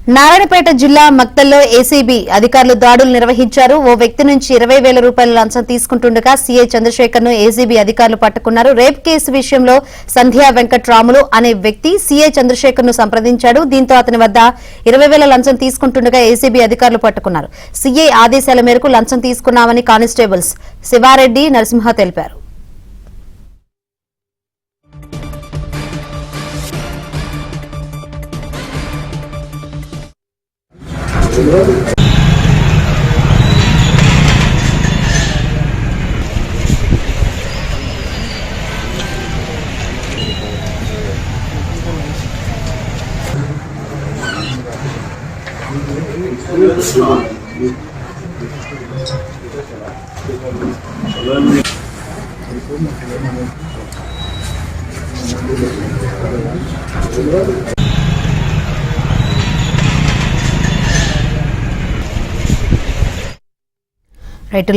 నారాయణపేట జిల్లా మక్తల్లో ఏసీబీ అధికారులు దాడులు నిర్వహించారు. ఓ వ్యక్తి నుంచి 20,000 రూపాయల లంచం తీసుకుంటుండగా సీఐ చంద్రశేఖర్ ను ఏసీబీ అధికారులు పట్టుకున్నారు. రేప్ కేసు విషయంలో సంధ్యా వెంకట్రాములు అనే వ్యక్తి సీఐ చంద్రశేఖర్ ను సంప్రదించాడు. దీంతో అతని వద్ద 20,000 లంచం తీసుకుంటుండగా ఏసీబీ అధికారులు పట్టుకున్నారు. సీఐ ఆదేశాల మేరకు లంచం తీసుకున్నామని కానిస్టేబుల్స్ శివారెడ్డి, నరసింహ తెలిపారు.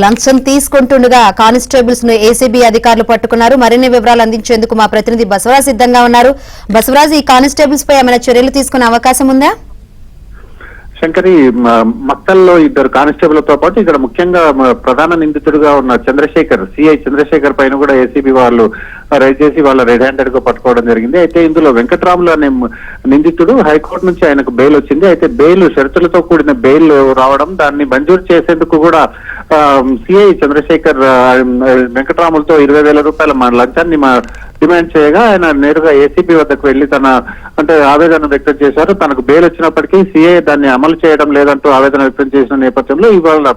లంచం తీసుకుంటుండగా కానిస్టేబుల్స్ ను ఏసీబీ అధికారులు పట్టుకున్నారు. మరిన్ని వివరాలు అందించేందుకు మా ప్రతినిధి బసవరాజ్ సిద్ధంగా ఉన్నారు. బసవరాజ్, ఈ కానిస్టేబుల్స్ పై ఏమైనా చర్యలు తీసుకునే అవకాశం ఉందా? శంకరి, మక్తల్లో 2 కానిస్టేబుల్తో పాటు ఇక్కడ ముఖ్యంగా ప్రధాన నిందితుడిగా ఉన్న చంద్రశేఖర్, సిఐ చంద్రశేఖర్ పైన కూడా ఏసీబీ వాళ్ళు రైడ్ చేసి వాళ్ళ రెడ్ హ్యాండెడ్ గా పట్టుకోవడం జరిగింది. అయితే ఇందులో వెంకట్రాములు అనే నిందితుడు హైకోర్టు నుంచి ఆయనకు బెయిల్ వచ్చింది. అయితే బెయిల్ షరతులతో కూడిన బెయిల్ రావడం, దాన్ని మంజూరు చేసేందుకు కూడా సిఐ చంద్రశేఖర్ వెంకట్రాములతో 20,000 రూపాయల లంచాన్ని డిమాండ్ చేయగా ఆయన నేరుగా ఏసీబీ వద్దకు వెళ్లి ఆవేదన వ్యక్తం చేశారు. తనకు బెయిల్ వచ్చినప్పటికీ సీఐ దాన్ని అమలు చేయడం లేదంటూ ఆవేదన వ్యక్తం చేసిన నేపథ్యంలో ఇవాళ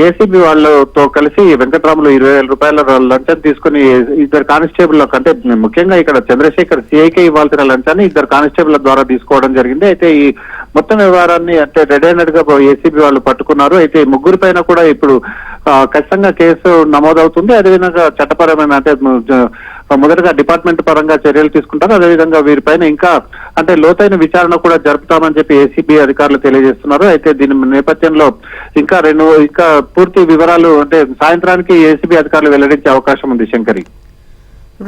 ఏసీబీ వాళ్ళతో కలిసి వెంకట్రాములు 20,000 రూపాయల లంచం తీసుకుని 2 కానిస్టేబుల్ అంటే ముఖ్యంగా ఇక్కడ చంద్రశేఖర్ సీఐకే ఇవ్వాల్సిన లంచాన్ని 2 కానిస్టేబుల్ ద్వారా తీసుకోవడం జరిగింది. అయితే ఈ మొత్తం వ్యవహారాన్ని రెడ్ హ్యాండెడ్ గా ఏసీబీ వాళ్ళు పట్టుకున్నారు. అయితే ముగ్గురు పైన కూడా ఇప్పుడు ఖచ్చితంగా కేసు నమోదవుతుంది. అదేవిధంగా చట్టపరమైన మొదటగా డిపార్ట్మెంట్ పరంగా చర్యలు తీసుకుంటారు. అదేవిధంగా వీరిపైన ఇంకా లోతైన విచారణ కూడా జరుపుతామని చెప్పి ఏసీబీ అధికారులు తెలియజేస్తున్నారు. అయితే దీని నేపథ్యంలో ఇంకా పూర్తి వివరాలు సాయంత్రానికి ఏసీబీ అధికారులు వెల్లడించే అవకాశం ఉంది. Shankari,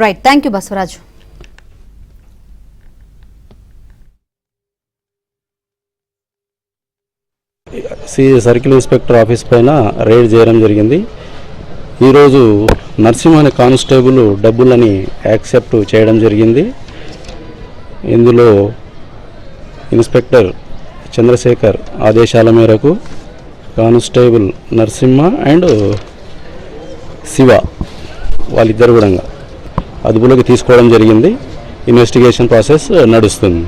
right, thank you Basavaraju. Circle inspector office పైన రైడ్ చేయడం జరిగింది. ఈరోజు నరసింహ అనే కానిస్టేబుల్ డబ్బులని యాక్సెప్ట్ చేయడం జరిగింది. ఇందులో ఇన్స్పెక్టర్ చంద్రశేఖర్ ఆదేశాల మేరకు కానిస్టేబుల్ నరసింహ అండ్ శివ వాళ్ళిద్దరు కూడా అదుపులోకి తీసుకోవడం జరిగింది. ఇన్వెస్టిగేషన్ ప్రాసెస్ నడుస్తుంది.